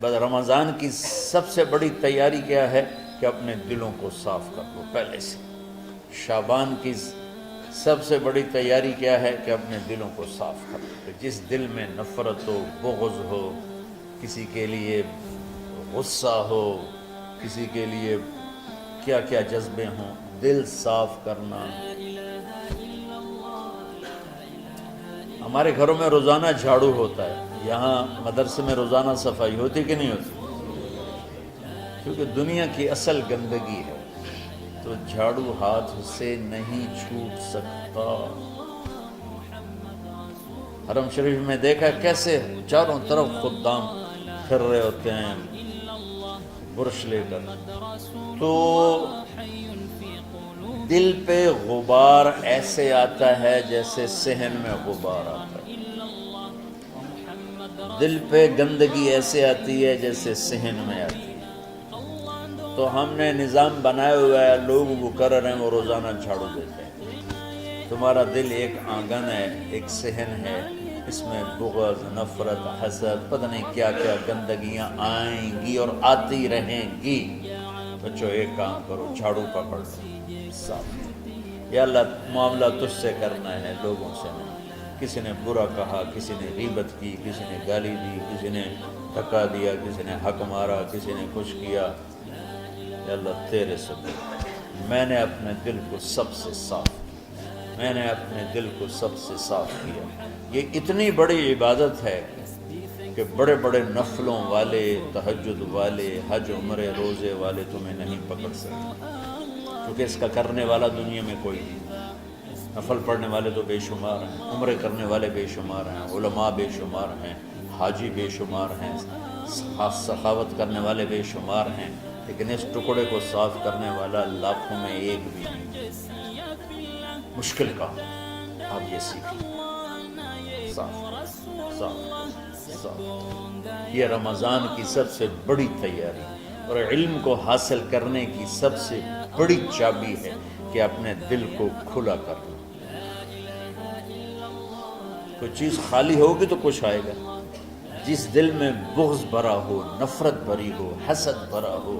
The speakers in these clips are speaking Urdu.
بس رمضان کی سب سے بڑی تیاری کیا ہے کہ اپنے دلوں کو صاف کر لو پہلے سے۔ شعبان کی سب سے بڑی تیاری کیا ہے کہ اپنے دلوں کو صاف کر لو۔ جس دل میں نفرت ہو، بغض ہو، کسی کے لیے غصہ ہو، کسی کے لیے کیا کیا جذبے ہوں، دل صاف کرنا۔ ہمارے گھروں میں روزانہ جھاڑو ہوتا ہے، یہاں مدرسے میں روزانہ صفائی ہوتی کہ نہیں ہوتی؟ کیونکہ دنیا کی اصل گندگی ہے تو جھاڑو ہاتھ سے نہیں چھوٹ سکتا۔ حرم شریف میں دیکھا کیسے چاروں طرف خدام پھر رہے ہوتے ہیں برش لے کر، تو دل پہ غبار ایسے آتا ہے جیسے صحن میں غبار آتا ہے، دل پہ گندگی ایسے آتی ہے جیسے صحن میں آتی ہے۔ تو ہم نے نظام بنایا ہوا ہے، لوگ وہ کر رہے ہیں، وہ روزانہ جھاڑو دیتے ہیں۔ تمہارا دل ایک آنگن ہے، ایک صحن ہے، اس میں بغض، نفرت، حسد، پتہ نہیں کیا کیا گندگیاں آئیں گی اور آتی رہیں گی۔ بچوں ایک کام کرو، جھاڑو پکڑ لو، صاف۔ یا اللہ معاملہ تجھ سے کرنا ہے، لوگوں سے نہیں۔ کسی نے برا کہا، کسی نے غیبت کی، کسی نے گالی دی، کسی نے دھکا دیا، کسی نے حق مارا، کسی نے کچھ کیا، یا اللہ تیرے سے میں نے اپنے دل کو سب سے صاف کیا، میں نے اپنے دل کو سب سے صاف کیا۔ یہ اتنی بڑی عبادت ہے کہ بڑے بڑے نفلوں والے، تہجد والے، حج عمرے روزے والے تمہیں نہیں پکڑ سکتے، کیونکہ اس کا کرنے والا دنیا میں کوئی نہیں۔ نفل پڑھنے والے تو بے شمار ہیں، عمرے کرنے والے بے شمار ہیں، علماء بے شمار ہیں، حاجی بے شمار ہیں، سخاوت کرنے والے بے شمار ہیں، لیکن اس ٹکڑے کو صاف کرنے والا لاکھوں میں ایک بھی نہیں۔ مشکل کام، آپ یہ سیکھیں، صاف صاف صاف۔ یہ رمضان کی سب سے بڑی تیاری اور علم کو حاصل کرنے کی سب سے بڑی چابی ہے کہ اپنے دل کو کھلا کر لو۔ کوئی چیز خالی ہوگی تو کچھ آئے گا۔ جس دل میں بغض بھرا ہو، نفرت بھری ہو، حسد بھرا ہو،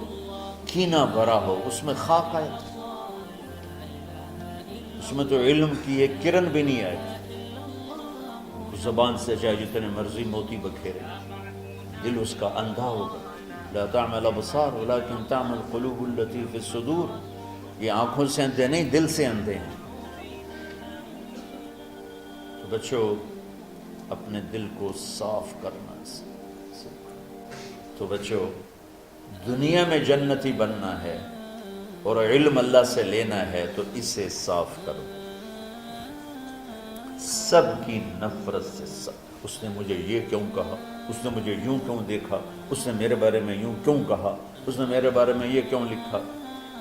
کینہ بھرا ہو، اس میں خاک آئے، اس میں تو علم کی ایک کرن بھی نہیں آئے۔ زبان سے چاہے جتنے مرضی موتی بکھیرے، دل اس کا اندھا ہوگا۔ لا تعمل ابصار ولكن تعمل قلوب التي في الصدور۔ یہ آنکھوں سے اندھے نہیں، دل سے اندھے ہیں۔ تو بچوں اپنے دل کو صاف کرنا تو بچوں دنیا میں جنتی بننا ہے اور علم اللہ سے لینا ہے تو اسے صاف کرو۔ سب کی نفرت سے سب، اس نے مجھے یہ کیوں کہا، اس نے مجھے یوں کیوں دیکھا، اس نے میرے بارے میں یوں کیوں کہا، اس نے میرے بارے میں یہ کیوں لکھا۔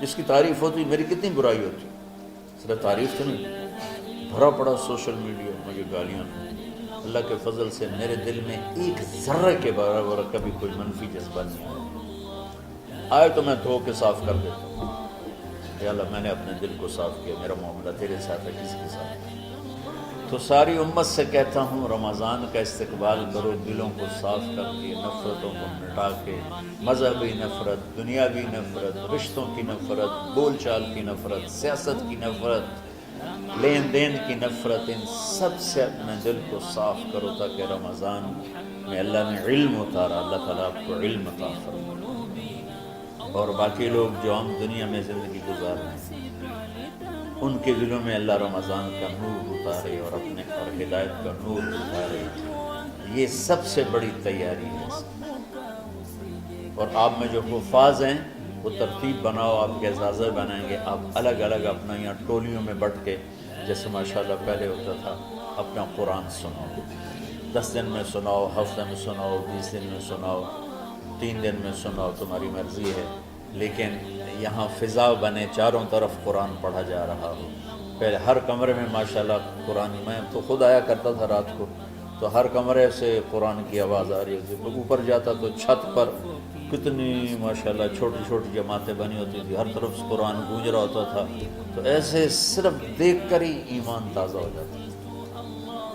جس کی تعریف ہوتی میری کتنی برائی ہوتی، صرف تعریف تو نہیں، بھرا پڑا سوشل میڈیا مجھے گالیاں۔ اللہ کے فضل سے میرے دل میں ایک ذرے کے برابر کبھی کوئی منفی جذبہ نہیں آیا، آئے تو میں دھو کے صاف کر دیتا ہوں۔ یا اللہ میں نے اپنے دل کو صاف کیا، میرا معاملہ تیرے ساتھ ہے، کسی کے ساتھ ہے۔ تو ساری امت سے کہتا ہوں رمضان کا استقبال کرو، دلوں کو صاف کر کے، نفرتوں کو مٹا کے، مذہبی نفرت، دنیاوی نفرت، رشتوں کی نفرت، بول چال کی نفرت، سیاست کی نفرت، لین دین کی نفرت، ان سب سے اپنے دل کو صاف کرو تاکہ رمضان میں اللہ نے علم اتارا، اللہ تعالیٰ آپ کو علم عطا فرمائے، اور باقی لوگ جو ہم دنیا میں زندگی گزار رہے ہیں ان کے دلوں میں اللہ رمضان کا نور اتارے اور اپنے اور ہدایت کا نور اتارے۔ یہ سب سے بڑی تیاری ہے۔ اور آپ میں جو حفاظ ہیں وہ ترتیب بناؤ، آپ کے اعزازہ بنائیں گے، آپ الگ الگ اپنا یہاں ٹولیوں میں بٹ کے، جیسے ماشاءاللہ پہلے ہوتا تھا، اپنا قرآن سناؤ، 10 دن میں سناؤ، ہفتے میں سناؤ، 20 دن میں سناؤ، 3 دن میں سناؤ، تمہاری مرضی ہے، لیکن یہاں فضا بنے، چاروں طرف قرآن پڑھا جا رہا ہو۔ پہلے ہر کمرے میں ماشاءاللہ قرآن، میں تو خود آیا کرتا تھا رات کو، تو ہر کمرے سے قرآن کی آواز آ رہی ہوتی، اوپر جاتا تو چھت پر کتنی ماشاءاللہ چھوٹی چھوٹی جماعتیں بنی ہوتی تھی، ہر طرف سے قرآن گونج رہا ہوتا تھا، تو ایسے صرف دیکھ کر ہی ایمان تازہ ہو جاتا ہے۔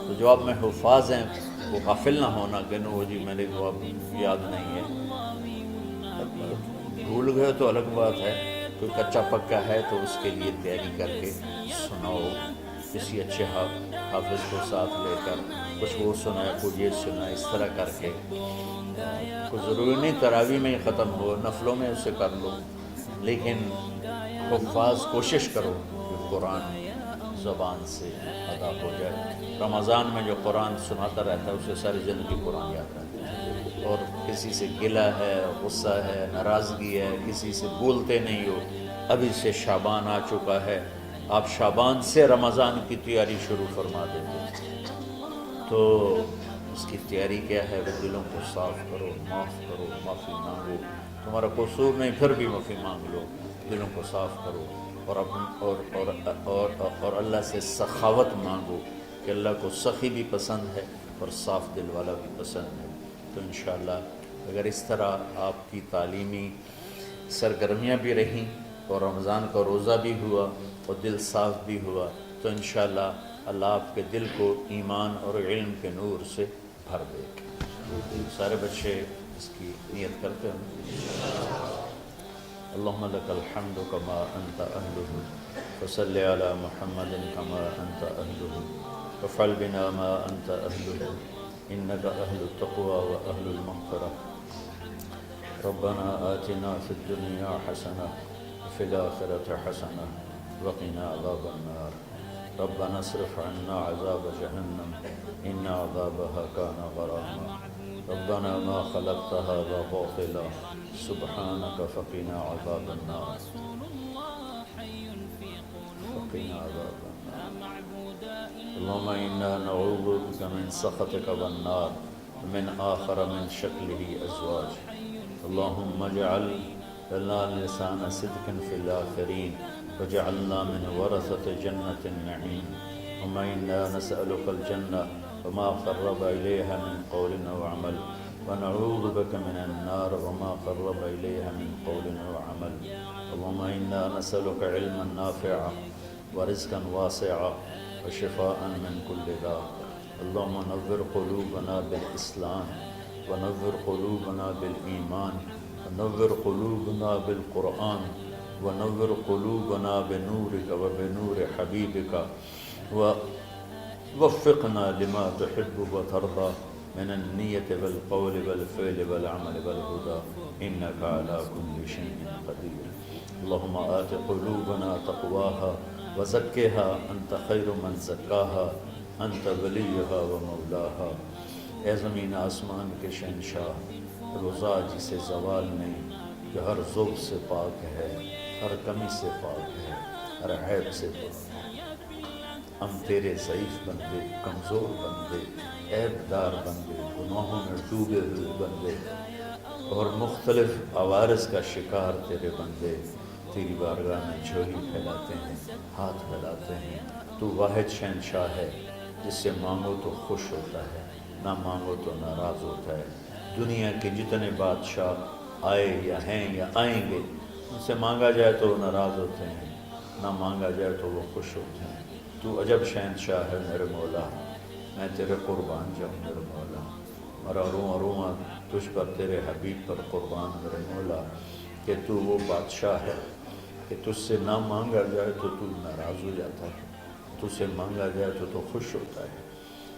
تو جو آپ میں حفاظ ہیں وہ غافل نہ ہونا کہ نو جی میرے کو اب یاد نہیں ہے، بھول گئے تو الگ بات ہے، کوئی کچا پکا ہے تو اس کے لیے تیاری کر کے سناؤ، کسی اچھے حافظ کو ساتھ لے کر کچھ وہ سنائے، کوئی یہ سنائے، اس طرح کر کے. کوئی ضروری نہیں تراویح میں ہی ختم ہو، نفلوں میں اسے کر لو، لیکن حفاظ کوشش کرو کہ قرآن زبان سے ادا ہو جائے. رمضان میں جو قرآن سناتا رہتا ہے اسے ساری زندگی قرآن یاد رہتا ہے. اور کسی سے گلہ ہے، غصہ ہے، ناراضگی ہے، کسی سے بولتے نہیں ہو. ابھی سے شعبان آ چکا ہے، آپ شعبان سے رمضان کی تیاری شروع فرما دیتے. تو اس کی تیاری کیا ہے؟ وہ دلوں کو صاف کرو، معاف کرو، معافی مانگو. تمہارا قصور نہیں پھر بھی معافی مانگ لو، دلوں کو صاف کرو. اور اللہ سے سخاوت مانگو کہ اللہ کو سخی بھی پسند ہے اور صاف دل والا بھی پسند ہے. تو انشاءاللہ اگر اس طرح آپ کی تعلیمی سرگرمیاں بھی رہیں اور رمضان کا روزہ بھی ہوا اور دل صاف بھی ہوا، تو انشاءاللہ اللہ آپ کے دل کو ایمان اور علم کے نور سے بھر دے. سارے بچے اس کی نیت کرتے ہیں. اللہم لک الحمد کما انت اہلہ فصل علی محمد کما انت اہلہ وفعل بنا ما انت اہلہ انک اہل التقوی و اہل المغفرہ. ربنا آتنا فی الدنیا حسنہ وفی الآخرۃ حسنہ وقنا عذاب النار. ربنا اصرف عنا عذاب جہنم ان عذابها كان غراما. ربنا ما خلقت هذا باطلا سبحانك فقنا عذاب النار. فقنا عذاب النار. اللهم إنا نعوذ بك من سخطك والنار ومن آخر من شكله أزواج. اللهم اجعل لنا لسان صدق في الآخرين وجعلنا من ورثة جنة النعيم. اللهم إنا نسألك الجنة وما قرب إليها من قول وعمل ونعوذ بك من النار وما قرب إليها من قول وعمل. اللهم إنا نسألك علما نافعا ورزقا واسعا وشفاء من كل داء. اللهم نور قلوبنا بالإسلام ونور قلوبنا بالإيمان ونور قلوبنا بالقرآن ونور قلوبنا بنورك وبنور حبيبك ووفقنا لما تحب وترضى من النية والقول والفعل والعمل والهدى إنك على كل شيء قدير. اللهم آت قلوبنا تقواها وزكها أنت خير من زكاها أنت وليها ومولاها. اے زمین آسمان کے شہنشاہ، روزہ جسے زوال نہیں، جو ہر ذوق سے پاک ہے، ہر کمی سے پاک ہے، ہر عیب سے پاک ہے. ہم تیرے ضعیف بندے، کمزور بندے، عیب دار بندے، گناہوں میں ڈوبے ہوئے بندے اور مختلف عوارض کا شکار تیرے بندے تیری بارگاہ میں جھولی پھیلاتے ہیں، ہاتھ پھیلاتے ہیں. تو واحد شہنشاہ ہے جس سے مانگو تو خوش ہوتا ہے، نہ مانگو تو ناراض ہوتا ہے. دنیا کے جتنے بادشاہ آئے یا ہیں یا آئیں گے، ان سے مانگا جائے تو وہ ناراض ہوتے ہیں، نہ مانگا جائے تو وہ خوش ہوتے ہیں. تو عجب شہنشاہ ہے میرے مولا، میں تیرے قربان جاؤں میرے مولا. مرا رواں تجھ پر تیرے حبیب پر قربان میرے مولا، کہ تو وہ بادشاہ ہے کہ تجھ سے نہ مانگا جائے تو تو ناراض ہو جاتا ہے، تجھ سے مانگا جائے تو خوش ہوتا ہے.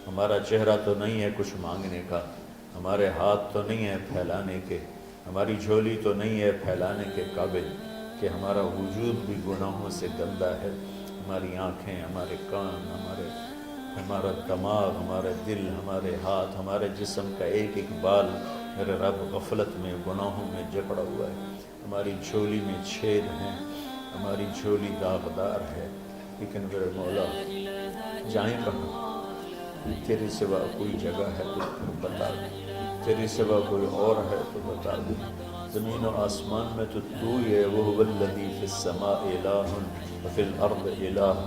ہمارا چہرہ تو نہیں ہے کچھ مانگنے کا، ہمارے ہاتھ تو نہیں ہے پھیلانے کے، ہماری جھولی تو نہیں ہے پھیلانے کے قابل، کہ ہمارا وجود بھی گناہوں سے گندا ہے. ہماری آنکھیں، ہمارے کان، ہمارا دماغ، ہمارے دل، ہمارے ہاتھ، ہمارے جسم کا ایک ایک بال میرے رب غفلت میں، گناہوں میں جکڑا ہوا ہے. ہماری جھولی میں چھید ہیں، ہماری جھولی داغدار ہے. لیکن میرے مولا جائیں کہاں؟ تیرے سوا کوئی جگہ ہے تو بتا دے، تیرے سوا کوئی اور ہے تو بتا دے. زمین و آسمان میں تو ہی ہے. وَهُوَ الَّذِي فِي السَّمَاءِ إِلَٰهٌ وَفِي الْأَرْضِ إِلَٰهٌ.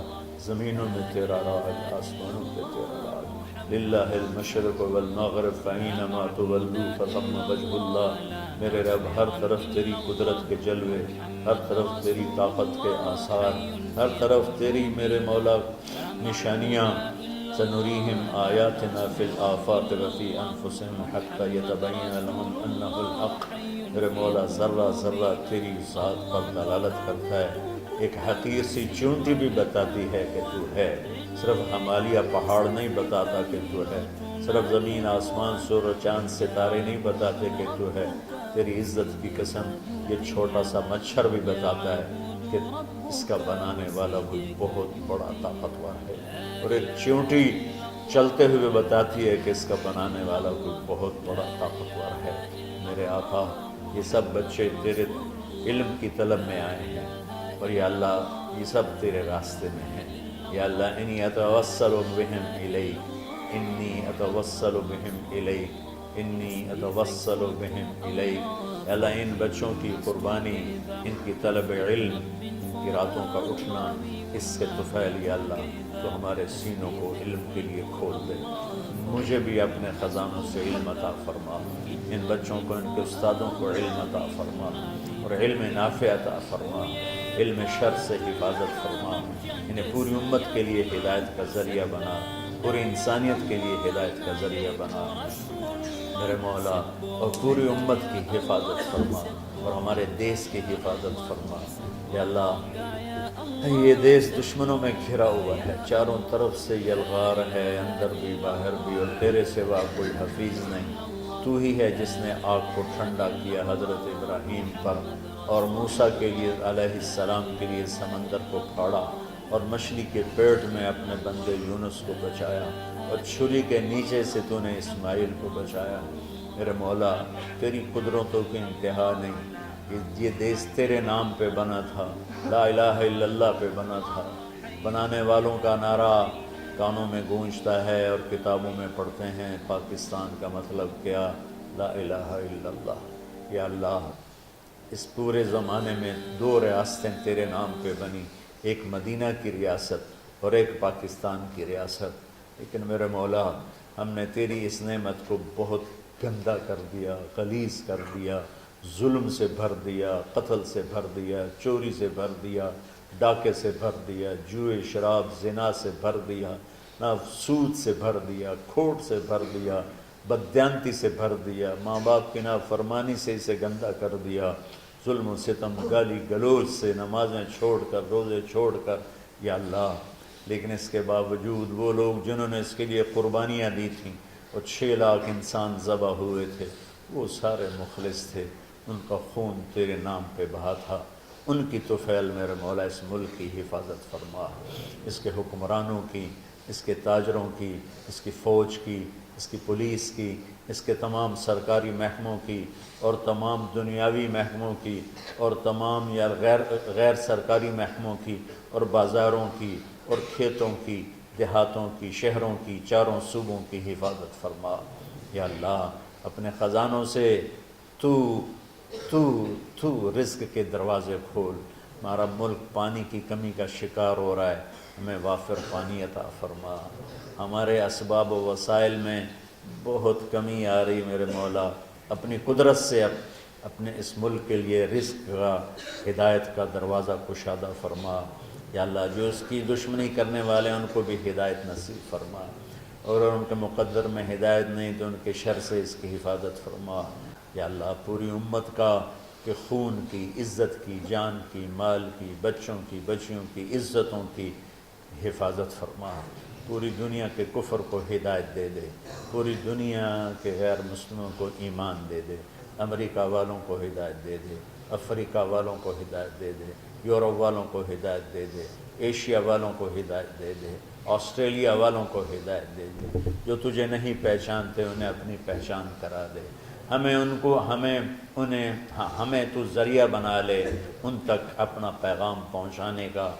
زمینوں میں تیرا راج، آسمانوں پہ تیرا راج. لِلَّهِ الْمَشْرِقُ وَالْمَغْرِبُ فَأَيْنَمَا تُوَلُّوا فَثَمَّ وَجْهُ اللَّهِ. میرے رب ہر طرف تیری قدرت کے جلوے، ہر طرف تیری طاقت کے آثار، ہر طرف تیری میرے مولا نشانیاں. سنريهم آياتنا في الآفاق وفي أنفسهم حتى يتبين لهم أنه الحق میرے مولا ذرہ ذرہ تیری ذات پر دلالت کرتا ہے، ایک حقیر سی چونٹی بھی بتاتی ہے کہ تو ہے، صرف ہمالیہ پہاڑ نہیں بتاتا کہ تو ہے، صرف زمین آسمان سور و چاند ستارے نہیں بتاتے کہ تو ہے، تیری عزت کی قسم یہ چھوٹا سا مچھر بھی بتاتا ہے کہ اس کا بنانے والا کوئی بہت بڑا طاقتور ہے، اور ایک چونٹی چلتے ہوئے بتاتی ہے کہ اس کا بنانے والا کوئی بہت بڑا طاقتور ہے۔ میرے آقا، یہ سب بچے تیرے علم کی طلب میں آئے ہیں، اور یا اللہ یہ سب تیرے راستے میں ہیں۔ یا اللہ انی اتوسل بہم الیک، انی اتوسل بہم الیک، انی اتوسل بہم الیک۔ یا اللہ ان بچوں کی قربانی، ان کی طلب علم، ان کی راتوں کا اٹھنا، اس سے طفیل یا اللہ تو ہمارے سینوں کو علم کے لیے کھول دے۔ مجھے بھی اپنے خزانوں سے علم عطا فرما، ان بچوں کو، ان کے استادوں کو علم عطا فرما، اور علم نافع عطا فرما، علم شر سے حفاظت فرما، انہیں پوری امت کے لیے ہدایت کا ذریعہ بنا، پوری انسانیت کے لیے ہدایت کا ذریعہ بنا میرے مولا، اور پوری امت کی حفاظت فرما، اور ہمارے دیس کی حفاظت فرما۔ یا اللہ یہ دیس دشمنوں میں گھرا ہوا ہے، چاروں طرف سے یلغار ہے، اندر بھی باہر بھی، اور تیرے سوا کوئی حفیظ نہیں۔ تو ہی ہے جس نے آگ کو ٹھنڈا کیا حضرت ابراہیم پر، اور موسیٰ کے لیے علیہ السلام کے لیے سمندر کو پھاڑا، اور مچھلی کے پیٹ میں اپنے بندے یونس کو بچایا، اور چھری کے نیچے سے تو نے اسماعیل کو بچایا۔ میرے مولا تیری قدرتوں کی انتہا نہیں، یہ دیس تیرے نام پہ بنا تھا، لا الہ الا اللہ پہ بنا تھا۔ بنانے والوں کا نعرہ کانوں میں گونجتا ہے اور کتابوں میں پڑھتے ہیں، پاکستان کا مطلب کیا؟ لا الہ الا اللہ۔ یا اللہ اس پورے زمانے میں 2 ریاستیں تیرے نام پہ بنی، ایک مدینہ کی ریاست اور ایک پاکستان کی ریاست، لیکن میرے مولا ہم نے تیری اس نعمت کو بہت گندا کر دیا، غلیظ کر دیا، ظلم سے بھر دیا، قتل سے بھر دیا، چوری سے بھر دیا، ڈاکے سے بھر دیا، جوئے شراب زنا سے بھر دیا، نہ سود سے بھر دیا، کھوٹ سے بھر دیا، بددیانتی سے بھر دیا، ماں باپ کی نافرمانی سے اسے گندا کر دیا، ظلم و ستم، گالی گلوچ سے، نمازیں چھوڑ کر، روزے چھوڑ کر، یا اللہ لیکن اس کے باوجود وہ لوگ جنہوں نے اس کے لیے قربانیاں دی تھیں، اور 6 لاکھ انسان ذبح ہوئے تھے، وہ سارے مخلص تھے، ان کا خون تیرے نام پہ بہا تھا۔ ان کی طفیل میرے مولا اس ملک کی حفاظت فرما، اس کے حکمرانوں کی، اس کے تاجروں کی، اس کی فوج کی، اس کی پولیس کی، اس کے تمام سرکاری محکموں کی، اور تمام دنیاوی محکموں کی، اور تمام یا غیر سرکاری محکموں کی، اور بازاروں کی، اور کھیتوں کی، دیہاتوں کی، شہروں کی، چاروں صوبوں کی حفاظت فرما۔ یا اللہ اپنے خزانوں سے تو رزق کے دروازے کھول۔ ہمارا ملک پانی کی کمی کا شکار ہو رہا ہے، ہمیں وافر پانی عطا فرما۔ ہمارے اسباب و وسائل میں بہت کمی آ رہی میرے مولا، اپنی قدرت سے اپنے اس ملک کے لیے رزق کا، ہدایت کا دروازہ کشادہ فرما۔ یا اللہ جو اس کی دشمنی کرنے والے ہیں ان کو بھی ہدایت نصیب فرما، اور ان کے مقدر میں ہدایت نہیں تو ان کے شر سے اس کی حفاظت فرما۔ یا اللہ پوری امت کا کہ خون کی، عزت کی، جان کی، مال کی، بچوں کی، بچیوں کی، عزتوں کی حفاظت فرما۔ پوری دنیا کے کفر کو ہدایت دے دے، پوری دنیا کے غیر مسلموں کو ایمان دے دے، امریکہ والوں کو ہدایت دے دے، افریقہ والوں کو ہدایت دے دے، یورپ والوں کو ہدایت دے دے، ایشیا والوں کو ہدایت دے دے، آسٹریلیا والوں کو ہدایت دے دے، جو تجھے نہیں پہچانتے انہیں اپنی پہچان کرا دے۔ ہمیں تو ذریعہ بنا لے ان تک اپنا پیغام پہنچانے کا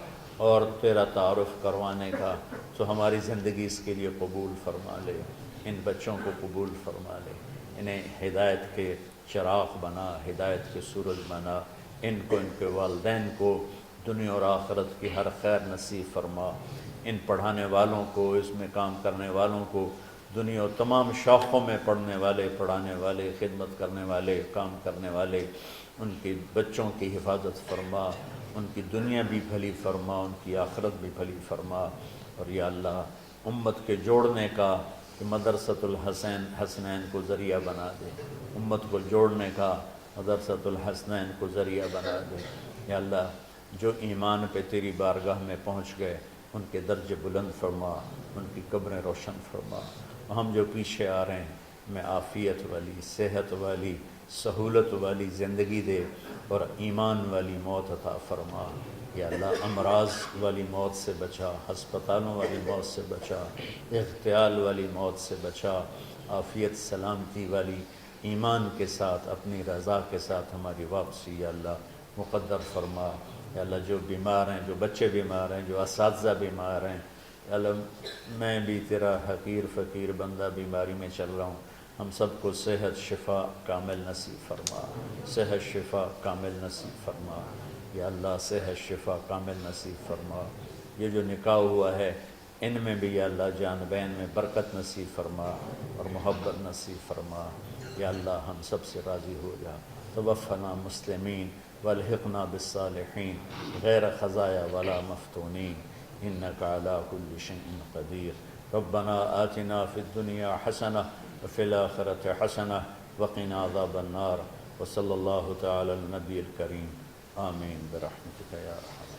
اور تیرا تعارف کروانے کا، تو ہماری زندگی اس کے لیے قبول فرما لے، ان بچوں کو قبول فرما لے، انہیں ہدایت کے چراغ بنا، ہدایت کے سورج بنا، ان کو، ان کے والدین کو دنیا اور آخرت کی ہر خیر نصیب فرما، ان پڑھانے والوں کو، اس میں کام کرنے والوں کو، دنیا اور تمام شاخوں میں پڑھنے والے، پڑھانے والے، خدمت کرنے والے، کام کرنے والے، ان کے بچوں کی حفاظت فرما، ان کی دنیا بھی بھلی فرما، ان کی آخرت بھی بھلی فرما۔ اور یا اللہ امت کے جوڑنے کا کہ مدرسۃ الحسنین کو ذریعہ بنا دے، امت کو جوڑنے کا مدرسۃ الحسنین کو ذریعہ بنا دے۔ یا اللہ جو ایمان پہ تیری بارگاہ میں پہنچ گئے ان کے درجے بلند فرما، ان کی قبریں روشن فرما۔ ہم جو پیچھے آ رہے ہیں میں عافیت والی، صحت والی، سہولت والی زندگی دے اور ایمان والی موت عطا فرما۔ یا اللہ امراض والی موت سے بچا، ہسپتالوں والی موت سے بچا، اغتیال والی موت سے بچا، عافیت سلامتی والی ایمان کے ساتھ اپنی رضا کے ساتھ ہماری واپسی یا اللہ مقدر فرما۔ یا اللہ جو بیمار ہیں، جو بچے بیمار ہیں، جو اساتذہ بیمار ہیں، یا اللہ میں بھی تیرا حقیر فقیر بندہ بیماری میں چل رہا ہوں، ہم سب کو صحت شفا کامل نصیب فرما، صحت شفا کامل نصیب فرما۔ یا اللہ صحت شفا کامل نصیب فرما۔ یہ جو نکاح ہوا ہے ان میں بھی یا اللہ جان بین میں برکت نصیب فرما اور محبت نصیب فرما۔ یا اللہ ہم سب سے راضی ہو جا۔ توفنا مسلمین والحقنا بالصالحین غیر خزایا ولا مفتونین انک علی کل شیء قدیر۔ ربنا آتنا فی الدنیا حسنہ وفی الآخرۃ حسنہ وقنا عذاب النار۔ وصلی اللہ تعالی علی النبی الکریم آمین برحمتک یا ارحم۔